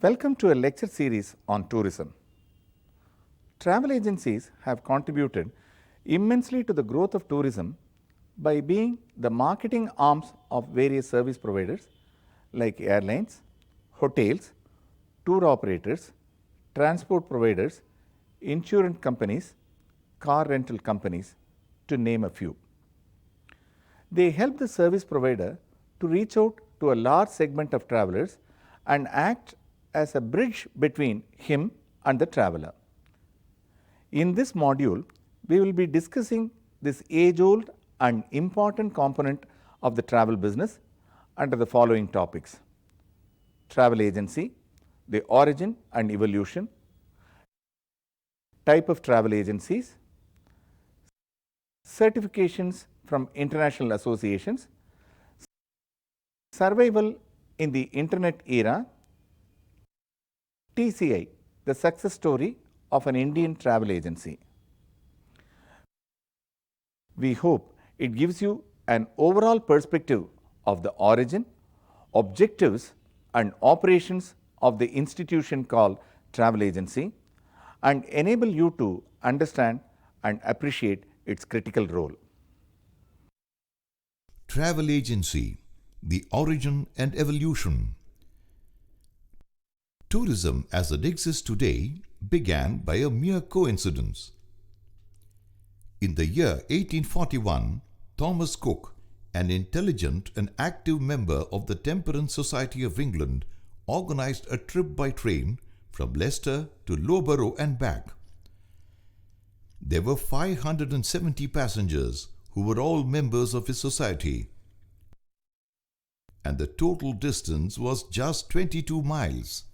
Welcome to a lecture series on tourism. Travel agencies have contributed immensely to the growth of tourism by being the marketing arms of various service providers like airlines, hotels, tour operators, transport providers, insurance companies, car rental companies, to name a few. They help the service provider to reach out to a large segment of travelers and act as a bridge between him and the traveler. In this module, we will be discussing this age-old and important component of the travel business under the following topics: travel agency, the origin and evolution, type of travel agencies, certifications from international associations, survival in the internet era, TCI, the success story of an Indian travel agency. We hope it gives you an overall perspective of the origin, objectives and operations of the institution called travel agency and enable you to understand and appreciate its critical role. Travel agency, the origin and evolution. Tourism as it exists today began by a mere coincidence. In the year 1841, Thomas Cook, an intelligent and active member of the Temperance Society of England, organized a trip by train from Leicester to Loughborough and back. There were 570 passengers who were all members of his society, and the total distance was just 22 miles.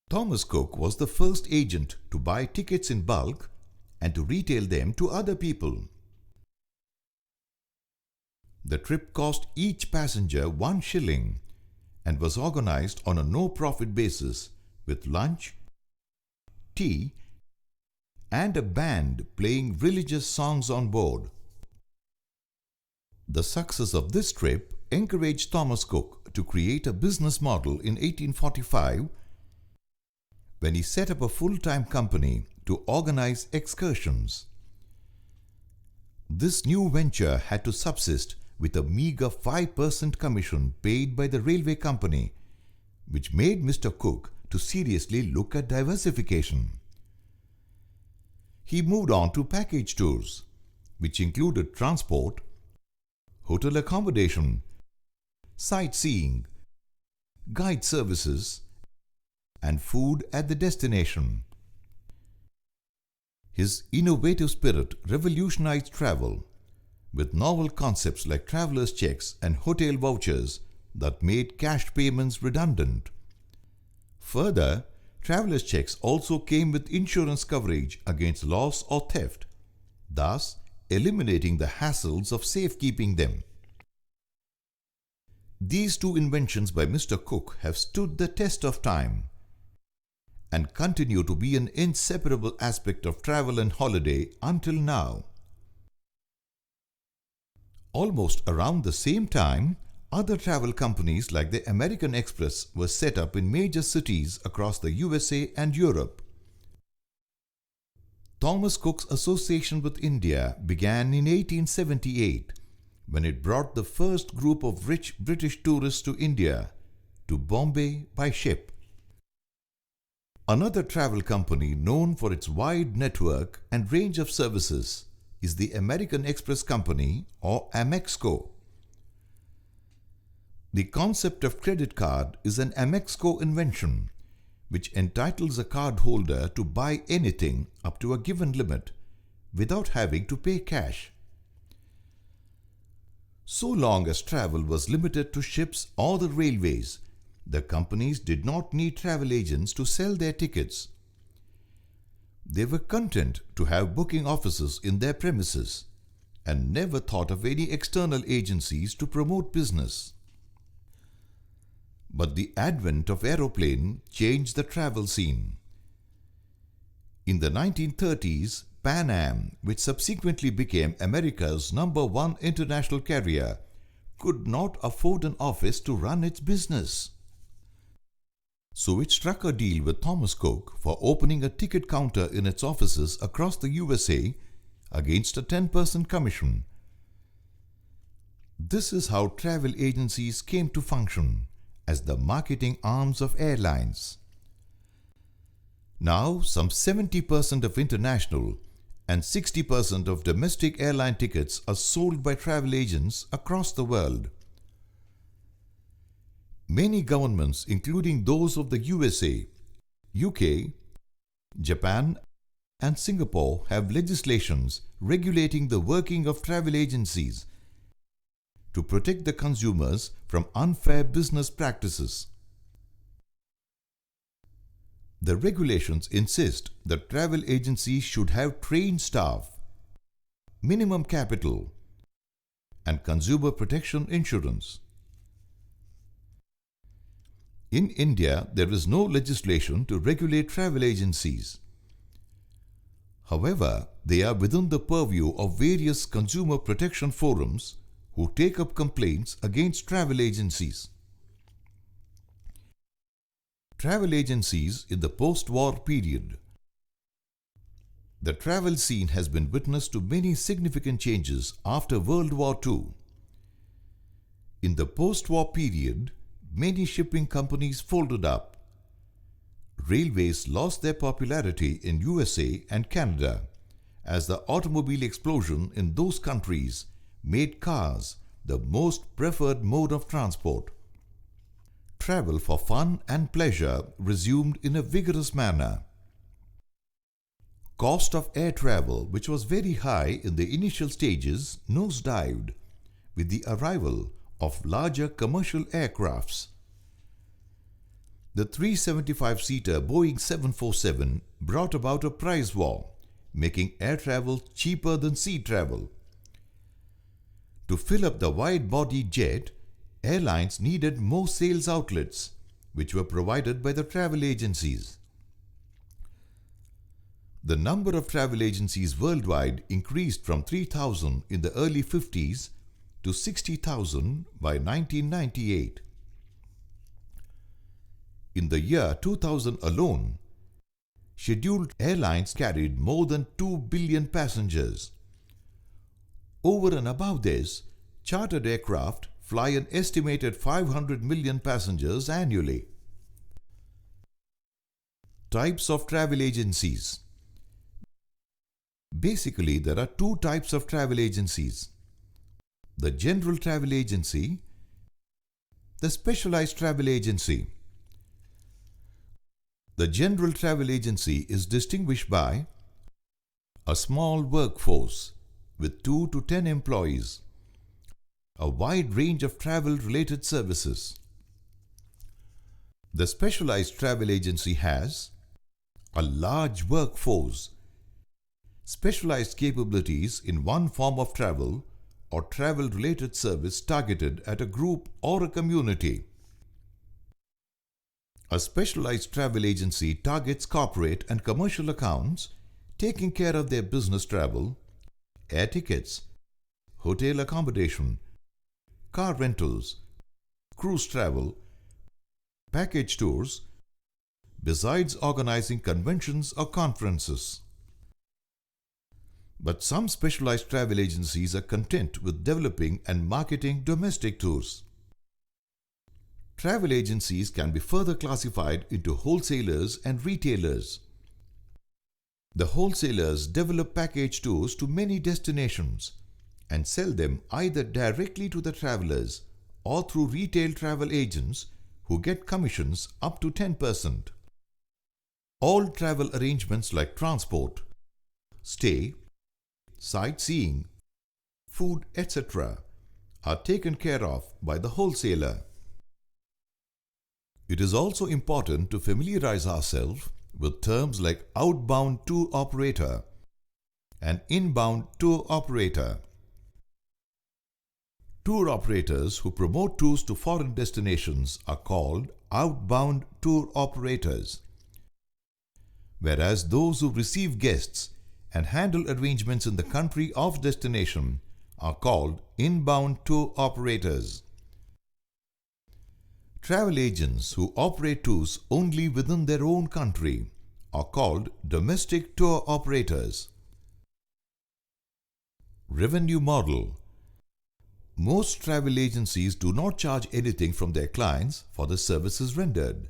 Thomas Cook was the first agent to buy tickets in bulk and to retail them to other people. The trip cost each passenger 1 shilling and was organized on a no-profit basis with lunch, tea, and a band playing religious songs on board. The success of this trip encouraged Thomas Cook to create a business model in 1845 when he set up a full-time company to organize excursions. This new venture had to subsist with a meager 5% commission paid by the railway company, which made Mr. Cook to seriously look at diversification. He moved on to package tours, which included transport, hotel accommodation, sightseeing, guide services, and food at the destination. His innovative spirit revolutionized travel with novel concepts like traveler's checks and hotel vouchers that made cash payments redundant. Further, traveler's checks also came with insurance coverage against loss or theft, thus eliminating the hassles of safekeeping them. These two inventions by Mr. Cook have stood the test of time and continue to be an inseparable aspect of travel and holiday until now. Almost around the same time, other travel companies like the American Express were set up in major cities across the USA and Europe. Thomas Cook's association with India began in 1878 when it brought the first group of rich British tourists to India, to Bombay by ship. Another travel company known for its wide network and range of services is the American Express Company, or Amexco. The concept of credit card is an Amexco invention, which entitles a cardholder to buy anything up to a given limit without having to pay cash. So long as travel was limited to ships or the railways, the companies did not need travel agents to sell their tickets. They were content to have booking offices in their premises and never thought of any external agencies to promote business. But the advent of aeroplane changed the travel scene. In the 1930s, Pan Am, which subsequently became America's #1 international carrier, could not afford an office to run its business. So it struck a deal with Thomas Cook for opening a ticket counter in its offices across the USA against a 10% commission. This is how travel agencies came to function as the marketing arms of airlines. Now, some 70% of international and 60% of domestic airline tickets are sold by travel agents across the world. Many governments, including those of the USA, UK, Japan, and Singapore, have legislations regulating the working of travel agencies to protect the consumers from unfair business practices. The regulations insist that travel agencies should have trained staff, minimum capital, and consumer protection insurance. In India, there is no legislation to regulate travel agencies. However, they are within the purview of various consumer protection forums who take up complaints against travel agencies. Travel agencies in the post-war period. The travel scene has been witness to many significant changes after World War II. In the post-war period, many shipping companies folded up. Railways lost their popularity in USA and Canada as the automobile explosion in those countries made cars the most preferred mode of transport. Travel for fun and pleasure resumed in a vigorous manner. Cost of air travel, which was very high in the initial stages, nosedived with the arrival of larger commercial aircrafts. The 375-seater Boeing 747 brought about a price war, making air travel cheaper than sea travel. To fill up the wide-body jet, airlines needed more sales outlets, which were provided by the travel agencies. The number of travel agencies worldwide increased from 3,000 in the early 50s to 60,000 by 1998. In the year 2000 alone, scheduled airlines carried more than 2 billion passengers. Over and above this, chartered aircraft fly an estimated 500 million passengers annually. Types of travel agencies. Basically, there are two types of travel agencies: the general travel agency, the specialized travel agency. The general travel agency is distinguished by a small workforce with 2 to 10 employees, a wide range of travel-related services. The specialized travel agency has a large workforce, specialized capabilities in one form of travel or travel-related service targeted at a group or a community. A specialized travel agency targets corporate and commercial accounts, taking care of their business travel, air tickets, hotel accommodation, car rentals, cruise travel, package tours, besides organizing conventions or conferences. But some specialized travel agencies are content with developing and marketing domestic tours. Travel agencies can be further classified into wholesalers and retailers. The wholesalers develop package tours to many destinations and sell them either directly to the travelers or through retail travel agents who get commissions up to 10%. All travel arrangements like transport, stay, sightseeing, food, etc. are taken care of by the wholesaler. It is also important to familiarize ourselves with terms like outbound tour operator and inbound tour operator. Tour operators who promote tours to foreign destinations are called outbound tour operators, whereas those who receive guests and handle arrangements in the country of destination are called inbound tour operators. Travel agents who operate tours only within their own country are called domestic tour operators. Revenue model. Most travel agencies do not charge anything from their clients for the services rendered.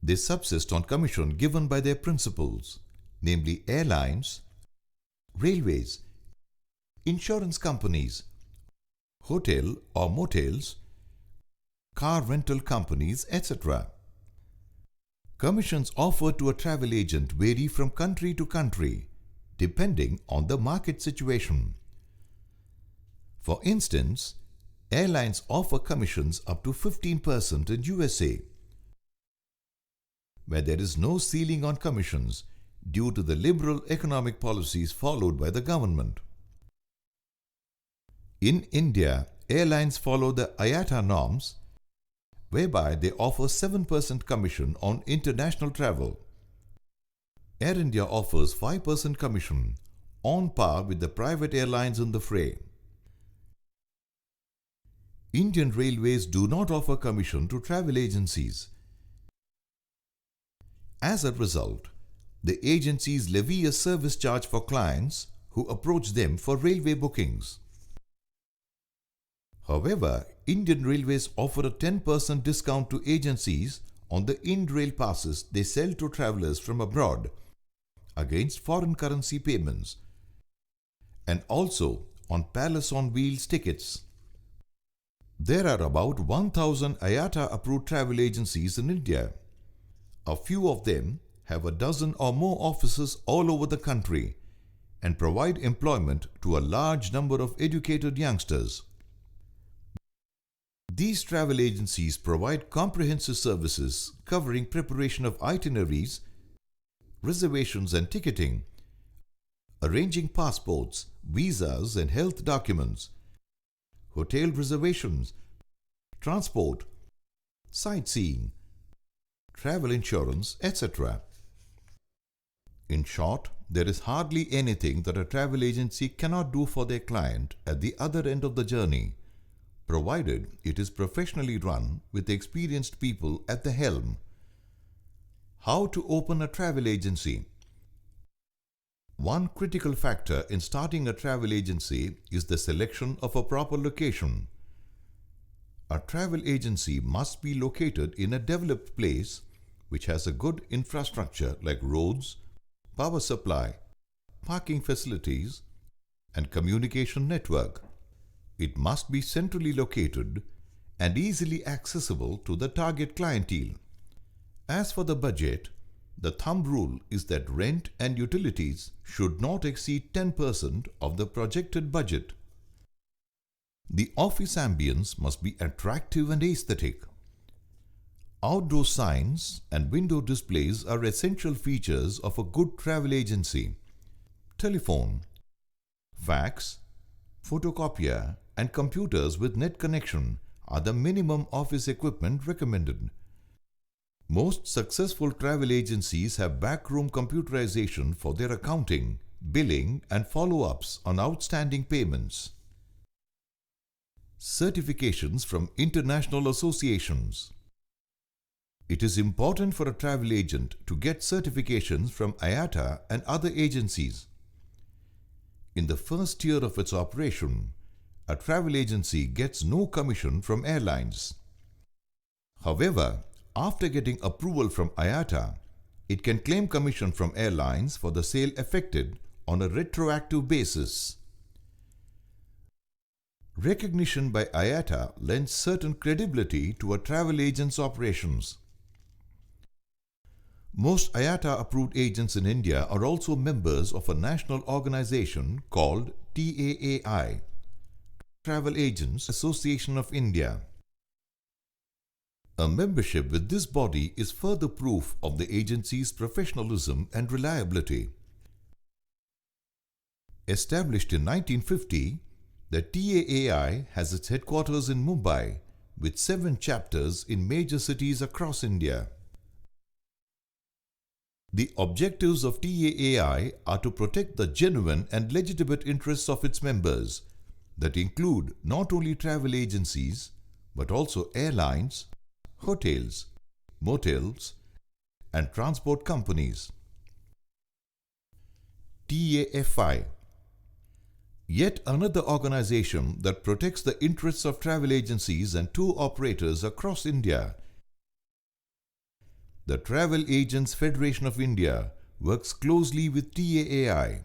They subsist on commission given by their principals, namely airlines, railways, insurance companies, hotel or motels, car rental companies, etc. Commissions offered to a travel agent vary from country to country, depending on the market situation. For instance, airlines offer commissions up to 15% in USA, where there is no ceiling on commissions due to the liberal economic policies followed by the government. In India, airlines follow the IATA norms, whereby they offer 7% commission on international travel. Air India offers 5% commission, on par with the private airlines in the fray. Indian Railways do not offer commission to travel agencies. As a result, the agencies levy a service charge for clients who approach them for railway bookings. However, Indian Railways offer a 10% discount to agencies on the in-rail passes they sell to travellers from abroad against foreign currency payments, and also on Palace on Wheels tickets. There are about 1,000 IATA-approved travel agencies in India. A few of them have a dozen or more offices all over the country and provide employment to a large number of educated youngsters. These travel agencies provide comprehensive services covering preparation of itineraries, reservations and ticketing, arranging passports, visas and health documents, hotel reservations, transport, sightseeing, travel insurance, etc. In short, there is hardly anything that a travel agency cannot do for their client at the other end of the journey, provided it is professionally run with experienced people at the helm. How to open a travel agency? One critical factor in starting a travel agency is the selection of a proper location. A travel agency must be located in a developed place which has a good infrastructure like roads, power supply, parking facilities, and communication network. It must be centrally located and easily accessible to the target clientele. As for the budget, the thumb rule is that rent and utilities should not exceed 10% of the projected budget. The office ambience must be attractive and aesthetic. Outdoor signs and window displays are essential features of a good travel agency. Telephone, fax, photocopier, and computers with net connection are the minimum office equipment recommended. Most successful travel agencies have backroom computerization for their accounting, billing, and follow-ups on outstanding payments. Certifications from international associations. It is important for a travel agent to get certifications from IATA and other agencies. In the first year of its operation, a travel agency gets no commission from airlines. However, after getting approval from IATA, it can claim commission from airlines for the sale effected on a retroactive basis. Recognition by IATA lends certain credibility to a travel agent's operations. Most IATA-approved agents in India are also members of a national organization called TAAI, Travel Agents Association of India. A membership with this body is further proof of the agency's professionalism and reliability. Established in 1950, the TAAI has its headquarters in Mumbai with 7 chapters in major cities across India. The objectives of TAAI are to protect the genuine and legitimate interests of its members that include not only travel agencies but also airlines, hotels, motels, and transport companies. TAFI, yet another organization that protects the interests of travel agencies and tour operators across India. The Travel Agents Federation of India works closely with TAAI.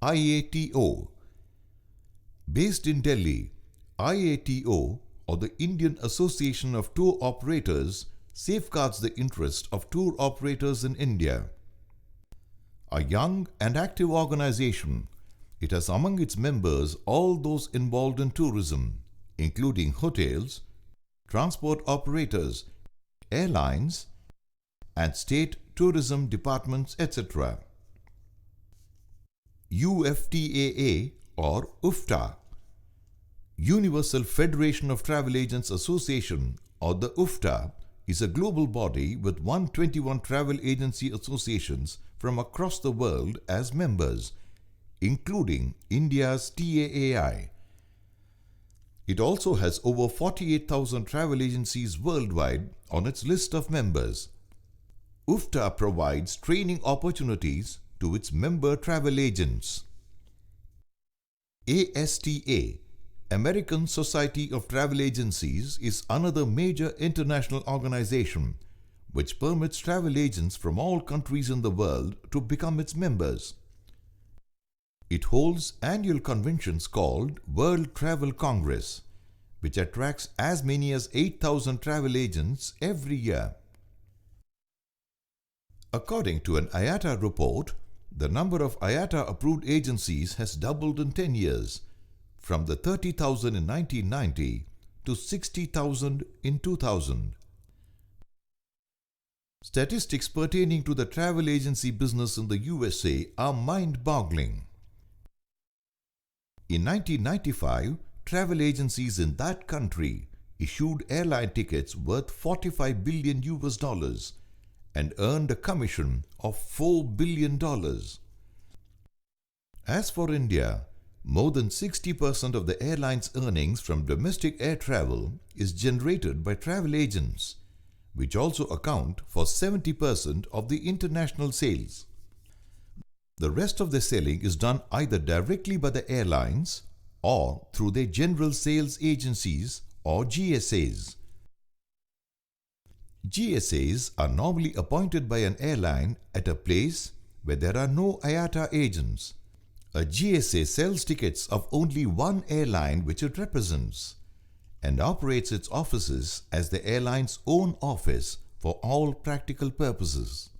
IATO, based in Delhi, IATO, or the Indian Association of Tour Operators, safeguards the interest of tour operators in India. A young and active organization, it has among its members all those involved in tourism, including hotels, transport operators, airlines, and state tourism departments, etc. UFTAA or UFTA, Universal Federation of Travel Agents Association, or the UFTA, is a global body with 121 travel agency associations from across the world as members, including India's TAAI. It also has over 48,000 travel agencies worldwide on its list of members. UFTA provides training opportunities to its member travel agents. ASTA, American Society of Travel Agencies, is another major international organization which permits travel agents from all countries in the world to become its members. It holds annual conventions called World Travel Congress, which attracts as many as 8,000 travel agents every year. According to an IATA report, the number of IATA-approved agencies has doubled in 10 years, from the 30,000 in 1990 to 60,000 in 2000. Statistics pertaining to the travel agency business in the USA are mind-boggling. In 1995, travel agencies in that country issued airline tickets worth $45 billion and earned a commission of $4 billion. As for India, more than 60% of the airline's earnings from domestic air travel is generated by travel agents, which also account for 70% of the international sales. The rest of the selling is done either directly by the airlines or through their general sales agencies or GSAs. GSAs are normally appointed by an airline at a place where there are no IATA agents. A GSA sells tickets of only one airline which it represents and operates its offices as the airline's own office for all practical purposes.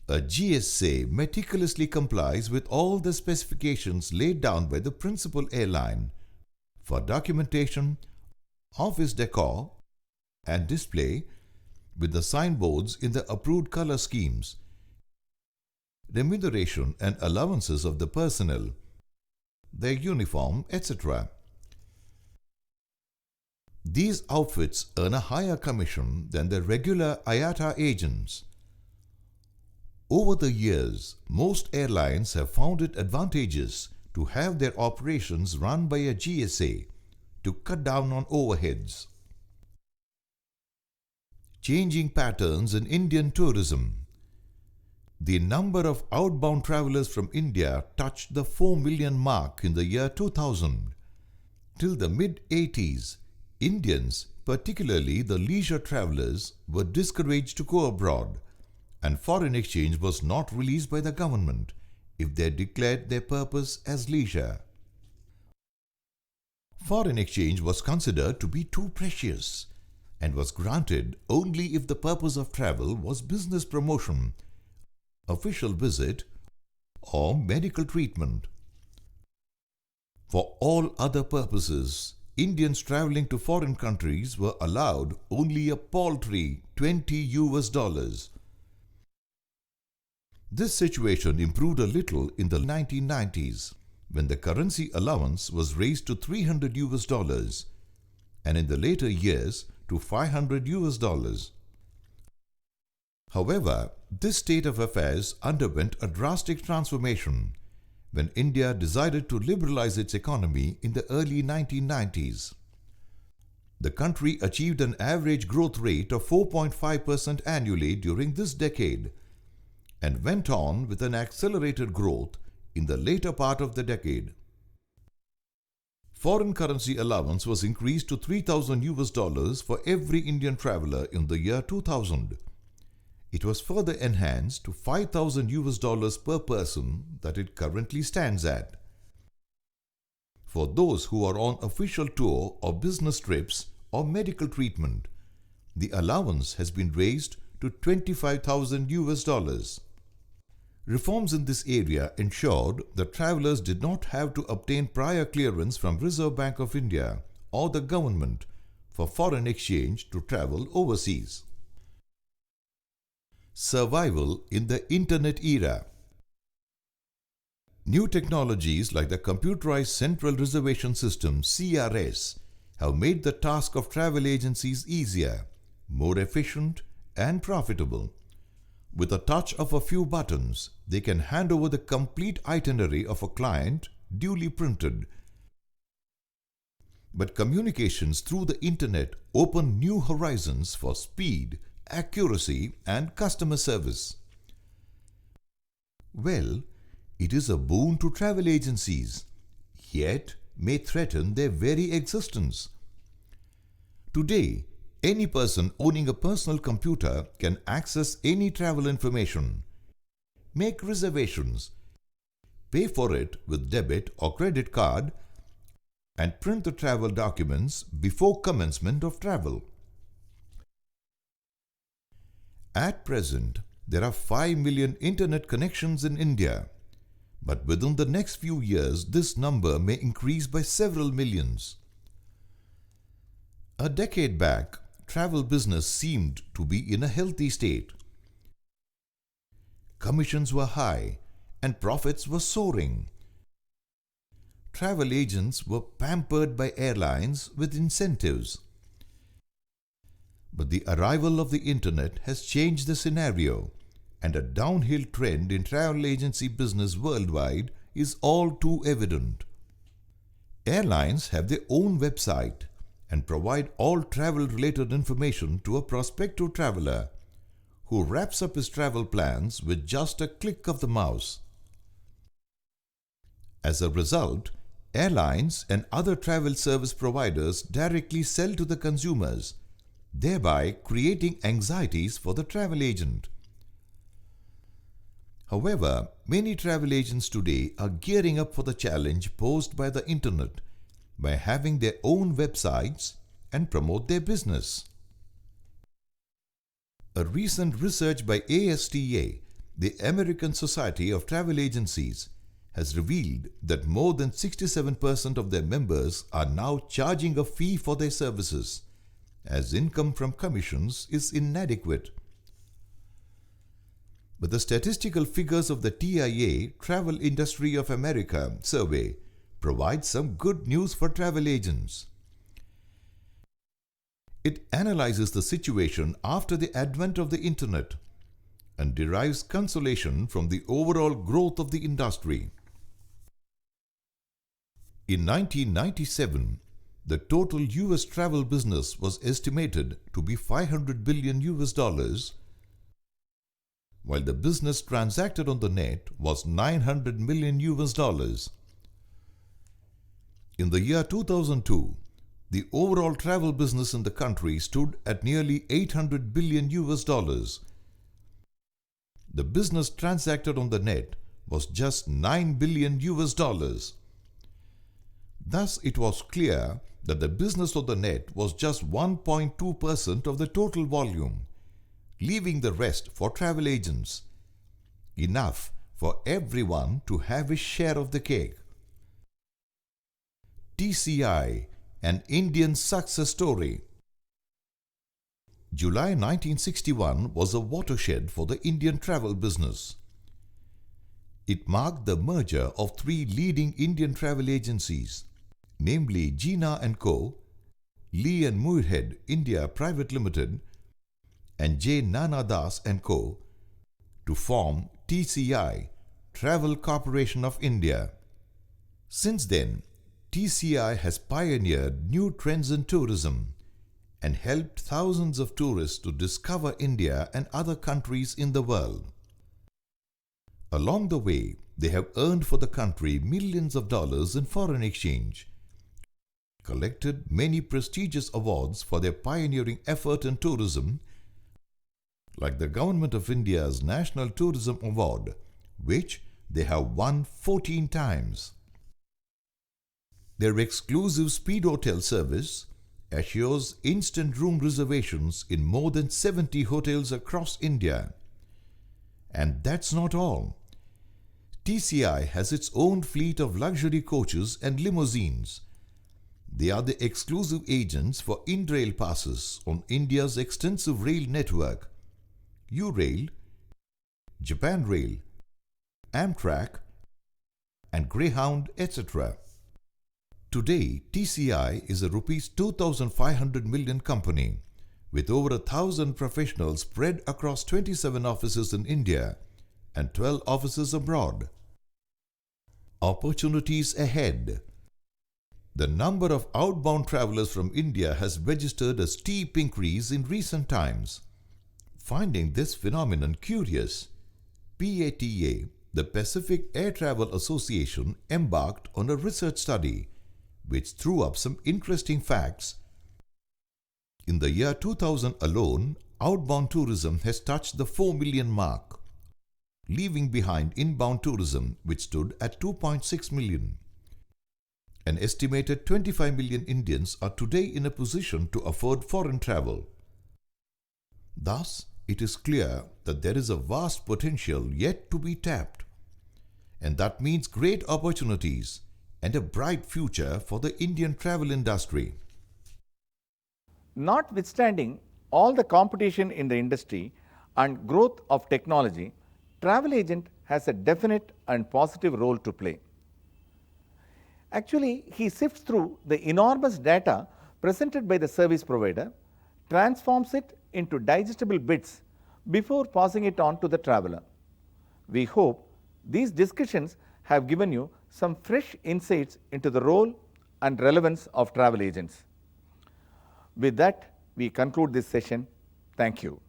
A GSA meticulously complies with all the specifications laid down by the principal airline for documentation, office decor, and display with the signboards in the approved color schemes, remuneration and allowances of the personnel, their uniform, etc. These outfits earn a higher commission than the regular IATA agents. Over the years, most airlines have found it advantageous to have their operations run by a GSA to cut down on overheads. Changing patterns in Indian tourism. The number of outbound travelers from India touched the 4 million mark in the year 2000. Till the mid-80s, Indians, particularly the leisure travelers, were discouraged to go abroad, and foreign exchange was not released by the government if they declared their purpose as leisure. Foreign exchange was considered to be too precious and was granted only if the purpose of travel was business promotion, official visit, or medical treatment. For all other purposes, Indians traveling to foreign countries were allowed only a paltry $20. This situation improved a little in the 1990s when the currency allowance was raised to $300 and in the later years to $500. However, this state of affairs underwent a drastic transformation when India decided to liberalize its economy in the early 1990s. The country achieved an average growth rate of 4.5% annually during this decade and went on with an accelerated growth in the later part of the decade. Foreign currency allowance was increased to $3,000 for every Indian traveler in the year 2000. It was further enhanced to $5,000 per person that it currently stands at. For those who are on official tour or business trips or medical treatment, the allowance has been raised to $25,000. Reforms in this area ensured that travelers did not have to obtain prior clearance from Reserve Bank of India or the government for foreign exchange to travel overseas. Survival in the Internet era. New technologies like the Computerized Central Reservation System (CRS) have made the task of travel agencies easier, more efficient, and profitable. With a touch of a few buttons, they can hand over the complete itinerary of a client duly printed. But communications through the internet open new horizons for speed, accuracy, and customer service. Well, it is a boon to travel agencies, yet may threaten their very existence. Today, any person owning a personal computer can access any travel information, make reservations, pay for it with debit or credit card, and print the travel documents before commencement of travel. At present, there are 5 million internet connections in India, but within the next few years, this number may increase by several millions. A decade back, travel business seemed to be in a healthy state. Commissions were high and profits were soaring. Travel agents were pampered by airlines with incentives. But the arrival of the internet has changed the scenario, and a downhill trend in travel agency business worldwide is all too evident. Airlines have their own website and provide all travel-related information to a prospective traveler who wraps up his travel plans with just a click of the mouse. As a result, airlines and other travel service providers directly sell to the consumers, thereby creating anxieties for the travel agent. However, many travel agents today are gearing up for the challenge posed by the internet by having their own websites and promote their business. A recent research by ASTA, the American Society of Travel Agencies, has revealed that more than 67% of their members are now charging a fee for their services, as income from commissions is inadequate. But the statistical figures of the TIA, Travel Industry of America survey, provide some good news for travel agents. It analyzes the situation after the advent of the internet and derives consolation from the overall growth of the industry. In 1997, the total US travel business was estimated to be $500 billion, while the business transacted on the net was $900 million. In the year 2002, the overall travel business in the country stood at nearly $800 billion. The business transacted on the net was just $9 billion. Thus, it was clear that the business on the net was just 1.2% of the total volume, leaving the rest for travel agents. Enough for everyone to have his share of the cake. TCI, an Indian success story. July 1961 was a watershed for the Indian travel business. It marked the merger of 3 leading Indian travel agencies, namely Jinnah & Co., Lee and Muirhead India Private Limited, and J. Nana Das & Co., to form TCI, Travel Corporation of India. Since then, TCI has pioneered new trends in tourism and helped thousands of tourists to discover India and other countries in the world. Along the way, they have earned for the country millions of dollars in foreign exchange, collected many prestigious awards for their pioneering effort in tourism, like the Government of India's National Tourism Award, which they have won 14 times. Their exclusive speed hotel service assures instant room reservations in more than 70 hotels across India. And that's not all. TCI has its own fleet of luxury coaches and limousines. They are the exclusive agents for in-rail passes on India's extensive rail network, U-Rail, Japan Rail, Amtrak, and Greyhound, etc. Today, TCI is a Rs 2,500 million company with over 1,000 professionals spread across 27 offices in India and 12 offices abroad. Opportunities ahead. The number of outbound travelers from India has registered a steep increase in recent times. Finding this phenomenon curious, PATA, the Pacific Air Travel Association, embarked on a research study which threw up some interesting facts. In the year 2000 alone, outbound tourism has touched the 4 million mark, leaving behind inbound tourism, which stood at 2.6 million. An estimated 25 million Indians are today in a position to afford foreign travel. Thus, it is clear that there is a vast potential yet to be tapped, and that means great opportunities and a bright future for the Indian travel industry. Notwithstanding all the competition in the industry and growth of technology, travel agent has a definite and positive role to play. Actually, he sifts through the enormous data presented by the service provider, transforms it into digestible bits before passing it on to the traveler. We hope these discussions have given you some fresh insights into the role and relevance of travel agents. With that, we conclude this session. Thank you.